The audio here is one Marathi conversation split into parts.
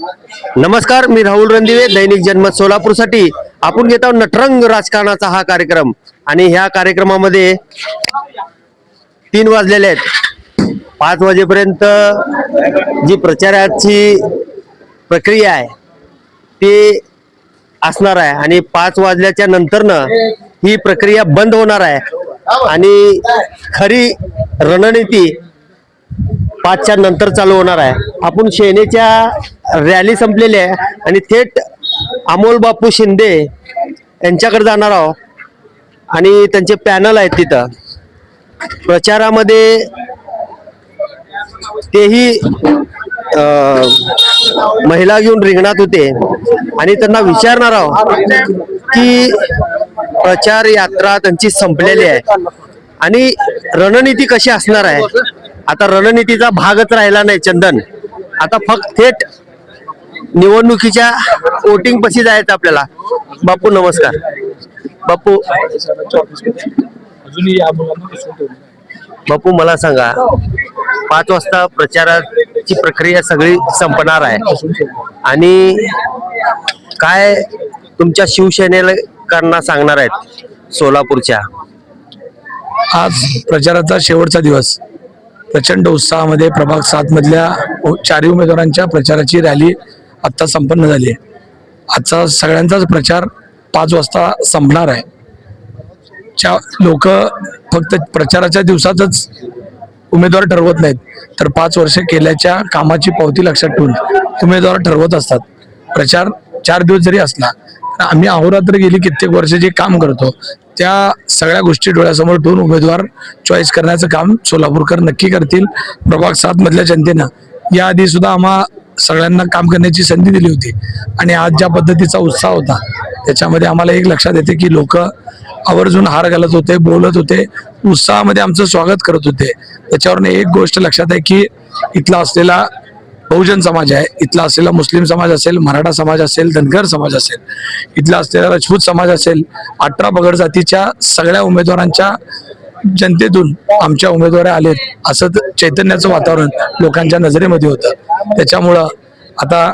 नमस्कार, मी राहुल रणदिवे, दैनिक जनमत सोलापूरसाठी आपण घेत आहोत नटरंग राजकारणाचा हा कार्यक्रम. आणि ह्या कार्यक्रमामध्ये 3 वाजलेले आहेत. 5 वाजेपर्यंत जी प्रचाराची प्रक्रिया आहे ती असणार आहे आणि 5 वाजल्याच्या नंतरनं ही प्रक्रिया बंद होणार आहे आणि खरी रणनीती 5च्या नंतर चालू होणार आहे. आपण सेनेच्या रॅली संपलेली आहे आणि थेट अमोल बापू शिंदे यांच्याकडे जाणार आहोत आणि त्यांचे पॅनल आहेत तिथं. प्रचारामध्ये तेही महिला घेऊन रिंगणात होते आणि त्यांना विचारणार आहोत की प्रचार यात्रा त्यांची संपलेली आहे आणि रणनीती कशी असणार आहे. आता रणनीतीचा भागच राहिला नाही चंदन, आता फक्त थेट निवडणुकीच्या वोटिंग पशी जायचं आपल्याला. बापू नमस्कार. बापू बापू मला सांगा, 5 वाजता प्रचाराची प्रक्रिया सगळी संपणार आहे आणि काय तुमच्या शिवसेनेकरांना सांगणार आहेत सोलापूरच्या? आज प्रचाराचा शेवटचा दिवस. प्रचंड उत्साहामध्ये प्रभाग 7 मधल्या 4 उमेदवारांच्या प्रचाराची रॅली आता संपन्न झाली आहे. आजचा सगळ्यांचाच प्रचार 5 वाजता संपणार आहे. लोक फक्त प्रचाराच्या दिवसातच उमेदवार ठरवत नाहीत, तर 5 वर्ष केल्याच्या कामाची पावती लक्षात ठेवून उमेदवार ठरवत असतात. प्रचार 4 दिवस जरी असला तर आम्ही अहोरात्र गेली कित्येक वर्ष जे काम करतो त्या सगळ्या गोष्टी डोळ्यासमोर ठेवून उमेदवार चॉईस करण्याचं काम सोलापूरकर नक्की करतील. प्रभाग 7 मधल्या जनतेनं याआधी सुद्धा आम्हा सगळ्यांना काम करण्याची संधी दिली होती आणि आज ज्या पद्धतीचा उत्साह होता त्याच्यामध्ये आम्हाला एक लक्षात येते की लोक आवर्जून हार घालत होते, बोलत होते, उत्साहामध्ये आमचं स्वागत करत होते. त्याच्यावरून एक गोष्ट लक्षात आहे की इथला असलेला बहुजन समाज आहे, इथला असलेला मुस्लिम समाज असेल, मराठा समाज असेल, धनगर समाज असेल, इथला असलेला राजपूत समाज असेल, 18 पगड जातीच्या सगळ्या उमेदवारांच्या जनतेतून आमच्या उमेदवार आलेत असं चैतन्याचं वातावरण लोकांच्या नजरेमध्ये होतं. त्याच्यामुळं आता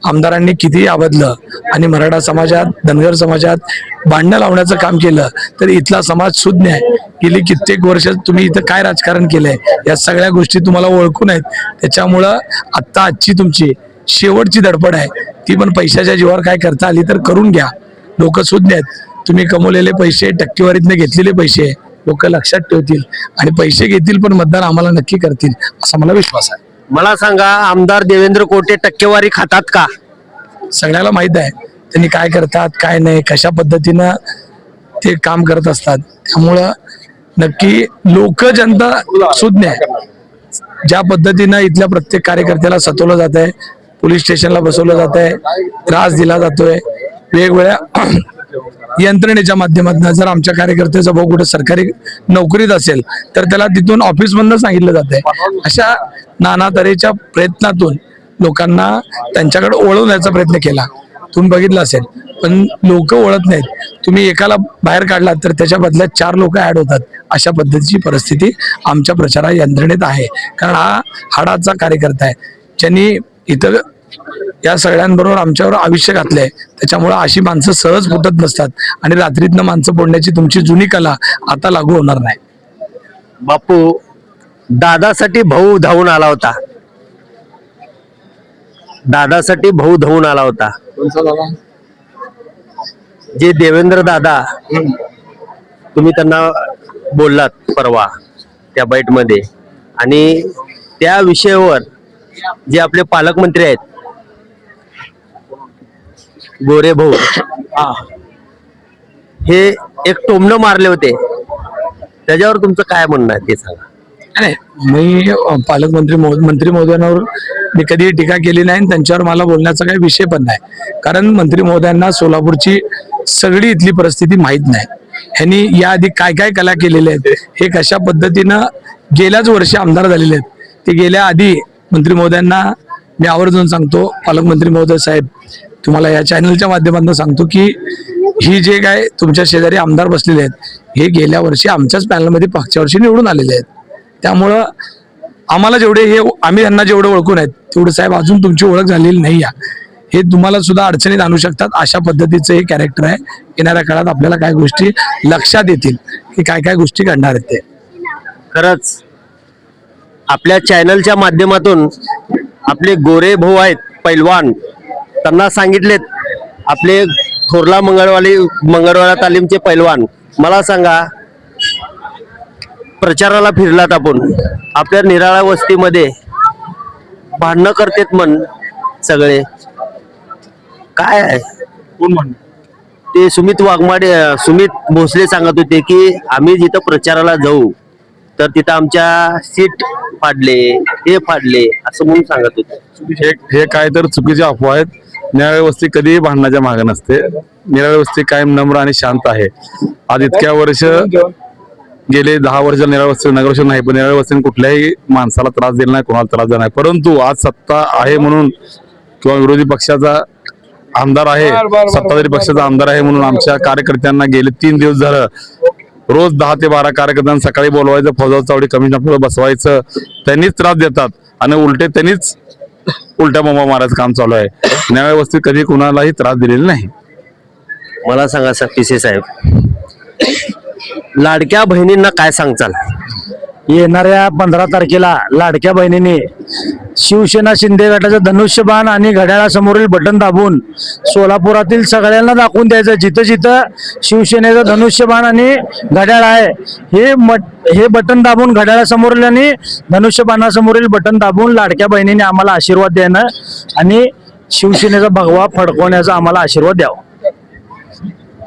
आमदारांनी कितीही आबदलं आणि मराठा समाजात, धनगर समाजात भांडणं लावण्याचं काम केलं तर इथला समाज सुज्ञ आहे. गेली कित्येक वर्ष तुम्ही इथं काय राजकारण केलंय या सगळ्या गोष्टी तुम्हाला ओळखून आहेत. त्याच्यामुळं आत्ता आजची तुमची शेवटची धडपड आहे, ती पण पैशाच्या जीवावर काय करता आली तर करून घ्या. लोक सुज्ञ आहेत. तुम्ही कमवलेले पैसे, टक्केवारीतनं घेतलेले पैसे लोक लक्षात ठेवतील आणि पैसे घेतील पण मतदान आम्हाला नक्की करतील असा मला विश्वास आहे. मला सांगा, आमदार देवेंद्र कोटे टक्केवारी खातात का? सगळ्याला माहित आहे त्यांनी काय करतात, काय नाही, कशा पद्धतीनं ते काम करत असतात. त्यामुळं नक्की लोक, जनता सुज्ञ आहे. ज्या पद्धतीनं इथल्या प्रत्येक कार्यकर्त्याला सतवलं जात आहे, पोलीस स्टेशनला बसवलं जात आहे, त्रास दिला जातोय वेगवेगळ्या यंत्रणेच्या माध्यमातून. जर आमच्या कार्यकर्त्याचा भाऊ कुठे सरकारी नोकरीत असेल तर त्याला तिथून ऑफिस मधून सांगितलं जात आहे. अशा नाना तऱ्हेच्या प्रयत्नातून लोकांना त्यांच्याकडे वळवण्याचा प्रयत्न केला. तुम्ही बघितलं असेल, पण लोक वळत नाहीत. तुम्ही एकाला बाहेर काढलात तर त्याच्या बदल्यात 4 लोक ऍड होतात. अशा पद्धतीची परिस्थिती आमच्या प्रचार यंत्रणेत आहे. कारण हा हाडाचा कार्यकर्ता आहे ज्यांनी इथं या सगळ्यांबरोबर आमच्यावर आयुष्य घातलंय. त्याच्यामुळे अशी माणसं सहज फुटत नसतात आणि रात्रीतनं माणसं फोडण्याची तुमची जुनी कला आता लागू होणार नाही. बापू, दादासाठी भाऊ धावून आला होता. दादासाठी भाऊ धावून आला होता. जे देवेंद्र दादा, तुम्ही त्यांना बोललात परवा त्या बैठमध्ये आणि त्या विषयावर जे आपले पालकमंत्री आहेत गोरे भाऊ, हे एक टोमणं मारले होते, त्याच्यावर तुमचं काय म्हणणं आहे ते सांगा. नाही, मी पालकमंत्री मंत्री महोदयांवर मी कधी टीका केली नाही. त्यांच्यावर मला बोलण्याचा काही विषय पण नाही. कारण मंत्री महोदयांना सोलापूरची सगळी इथली परिस्थिती माहीत नाही. ह्यांनी याआधी काय काय कला केलेल्या आहेत, हे कशा पद्धतीनं गेल्याच वर्षी आमदार झालेले आहेत, ते गेल्या आधी मंत्री महोदयांना मी आवर्जून सांगतो. पालकमंत्री महोदय साहेब, तुम्हाला या चॅनलच्या माध्यमातून सांगतो की ही जे काय तुमच्या शेजारी आमदार बसलेले आहेत हे गेल्या वर्षी आमच्याच पॅनलमध्ये मागच्या वर्षी निवडून आलेले आहेत. त्यामुळं आम्हाला जेवढे हे आम्ही त्यांना जेवढे ओळखून आहेत तेवढं साहेब अजून तुमची ओळख झालेली नाही आहे. हे तुम्हाला सुद्धा अडचणीत आणू शकतात. अशा पद्धतीचं हे कॅरेक्टर आहे. येणाऱ्या काळात आपल्याला काय गोष्टी लक्षात येतील की काय काय गोष्टी घडणार आहेत ते. खरंच आपल्या चॅनलच्या माध्यमातून आपले गोरे भाऊ आहेत पैलवान, त्यांना सांगितलेत आपले थोरला मंगळवाडा तालीमचे पैलवान. मला सांगा, प्रचाराला फिरलात आपण, आपल्या निराळा वस्तीमध्ये भांडणं करतेत मन सगळे, काय आहे कोण म्हण ते? सुमित भोसले सांगत होते की आम्ही जिथं प्रचाराला जाऊ तर तिथं आमच्या सीट फाडले, हे फाडले, असं म्हणून सांगत होते. हे काय तर चुकीचे अफवा आहेत. निराळी वस्ती कधीही भांडणाच्या मागे नसते. निराळी वस्ती कायम नम्र आणि शांत आहे. आज इतक्या वर्ष गेले 10 वर्ष निराळी वस्ती नगरसेवक नाही, पण निराळी वस्तीने कुठल्याही माणसाला त्रास दिला नाही, कोणाला त्रास दिला नाही. परंतु आज सत्ता आहे म्हणून किंवा विरोधी पक्षाचा आमदार आहे, सत्ताधारी पक्षाचा आमदार आहे म्हणून आमच्या कार्यकर्त्यांना गेले 3 दिवस झालं रोज 10 ते 12 कार्यकर्त्यांना सकाळी बोलवायचं, फौजाचा चावडी कमिशनर बसवायचं. त्यांनीच त्रास देतात आणि उलटे त्यांनीच उलट्या बोंबा मारायचं काम चालू आहे. न्याय वस्तीत कधी कुणालाही त्रास दिलेला नाही. मला सांगा पिसे साहेब, लाडक्या बहिणींना काय सांगचाल? येणाऱ्या 15 तारखेला लाडक्या बहिणीने शिवसेना शिंदे गटाचं धनुष्यबाण आणि घड्याळासमोरील बटन दाबून सोलापुरातील सगळ्यांना दाखवून द्यायचं, जिथं जिथं शिवसेनेचं धनुष्यबाण आणि घड्याळ आहे हे बटन दाबून, घड्याळासमोरील आणि धनुष्यबाणासमोरील बटन दाबून लाडक्या बहिणीने आम्हाला आशीर्वाद देणं आणि शिवसेनेचा भगवा फडकवण्याचा आम्हाला आशीर्वाद द्यावा.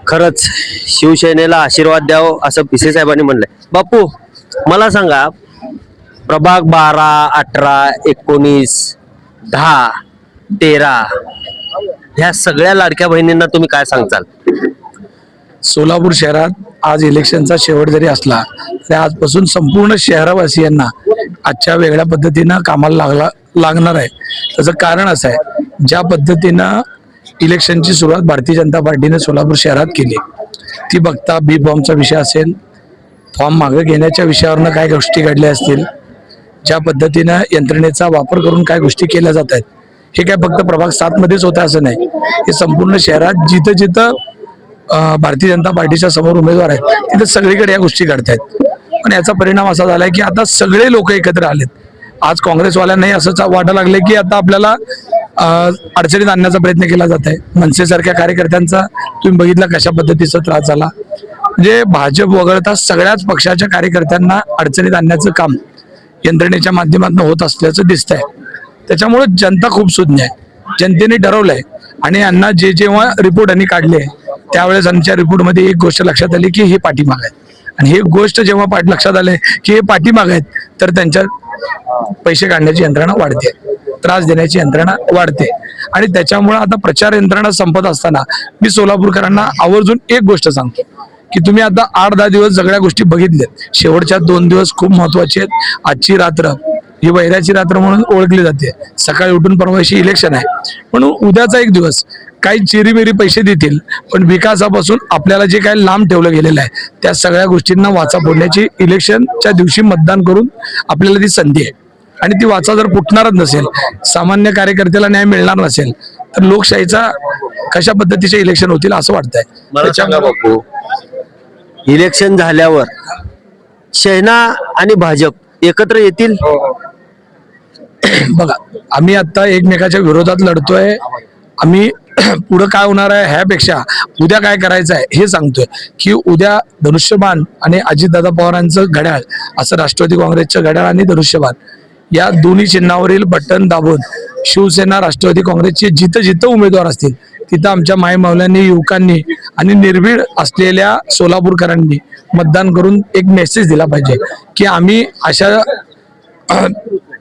खरंच शिवसेनेला आशीर्वाद द्यावं असं पिसे साहेबांनी म्हणलंय. बापू, मला सांगा, प्रभाग 12, 18, 19, 10, 13 ह्या सगळ्या लाडक्या बहिणींना तुम्ही काय सांगचाल? सोलापूर शहरात आज इलेक्शनचा शेवट जरी असला तरी आजपासून संपूर्ण शहरवासियांना आजच्या वेगळ्या पद्धतीनं कामाला लागणार आहे. त्याचं कारण असं आहे, ज्या पद्धतीनं इलेक्शनची सुरुवात भारतीय जनता पार्टीने सोलापूर शहरात केली, ती बघता बी फॉर्मचा विषय असेल, फॉर्म मागे घेण्याच्या विषयावरनं काय गोष्टी घडल्या असतील, ज्या पद्धतीनं यंत्रणेचा वापर करून काय गोष्टी केल्या जात आहेत, हे काय फक्त प्रभाग 7 मध्येच होतं असं नाही. हे संपूर्ण शहरात जिथं जिथं भारतीय जनता पार्टीच्या समोर उमेदवार आहेत तिथं सगळीकडे या गोष्टी घडत आहेत. पण याचा परिणाम असा झालाय की आता सगळे लोक एकत्र आलेत. आज काँग्रेसवाल्यांनाही असंच वाटायला लागले की आता आपल्याला अडचणीत आणण्याचा प्रयत्न केला जात आहे. मनसेसारख्या कार्यकर्त्यांचा तुम्ही बघितला कशा पद्धतीचा त्रास झाला. म्हणजे भाजप वगळता सगळ्याच पक्षाच्या कार्यकर्त्यांना अडचणीत आणण्याचं काम यंत्रणेच्या माध्यमातून होत असल्याचं दिसतंय. त्याच्यामुळे जनता खूप सुज्ञ आहे. जनतेने ठरवलंय आणि यांना जेव्हा रिपोर्ट यांनी काढले त्यावेळेस आमच्या रिपोर्टमध्ये एक गोष्ट लक्षात आली की हे पाठीमाग आहेत. आणि ही गोष्ट जेव्हा लक्षात आले की हे पाठीमाग आहेत तर त्यांच्या पैसे काढण्याची यंत्रणा वाढते, त्रास देण्याची यंत्रणा वाढते. आणि त्याच्यामुळे आता प्रचार यंत्रणा संपत असताना मी सोलापूरकरांना आवर्जून एक गोष्ट सांगतो की तुम्ही आता 8-10 दिवस सगळ्या गोष्टी बघितल्यात. शेवटच्या 2 दिवस खूप महत्वाचे आहेत. आजची रात्र ही वैराची रात्र म्हणून ओळखली जाते. सकाळी उठून परवाशी इलेक्शन आहे, म्हणून उद्याचा एक दिवस काही चिरीमिरी पैसे देतील, पण विकासापासून आपल्याला जे काही लांब ठेवलं गेलेलं आहे त्या सगळ्या गोष्टींना वाचा फोडण्याची इलेक्शनच्या दिवशी मतदान करून आपल्याला ती संधी आहे. आणि ती वाचा जर फुटणारच नसेल, सामान्य कार्यकर्त्याला न्याय मिळणार नसेल, तर लोकशाहीचा कशा पद्धतीचे इलेक्शन होतील असं वाटतंय. मला सांगा बापू, इलेक्शन झाल्यावर सेना आणि भाजप एकत्र येतील? बघा, आम्ही आता एकमेकाच्या विरोधात लढतोय. आम्ही पुढे काय होणार आहे ह्यापेक्षा उद्या काय करायचं आहे हे सांगतोय की उद्या धनुष्यबाण आणि अजितदादा पवारांचं घड्याळ, असं राष्ट्रवादी काँग्रेसचं घड्याळ आणि धनुष्यबाण या दोन्ही चिन्हावरील बटन दाबून शिवसेना राष्ट्रवादी काँग्रेसचे जिथं जिथं उमेदवार असतील तिथं आमच्या मायमावल्यांनी, युवकांनी आणि निर्भीड असलेल्या सोलापूरकरांनी मतदान करून एक मेसेज दिला पाहिजे की आम्ही अशा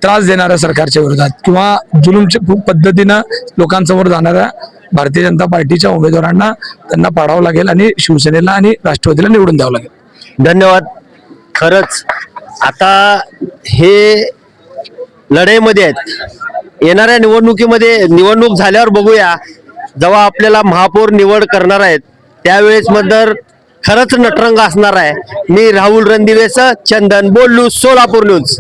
त्रास देणाऱ्या सरकारच्या विरोधात किंवा जुलूमच्या पद्धतीनं लोकांसमोर जाणाऱ्या भारतीय जनता पार्टीच्या उमेदवारांना त्यांना पाडावं लागेल आणि शिवसेनेला आणि राष्ट्रवादीला निवडून द्यावं लागेल. धन्यवाद. खरंच आता हे लढाईमध्ये आहेत. येणाऱ्या निवडणूक झाल्यावर बघूया, जेव्हा आपल्याला महापौर निवड करणार आहेत त्यावेळेस तर खरंच नटरंग असणार आहे. मी राहुल रणदिवेसह चंदन बोलू, सोलापूर न्यूज.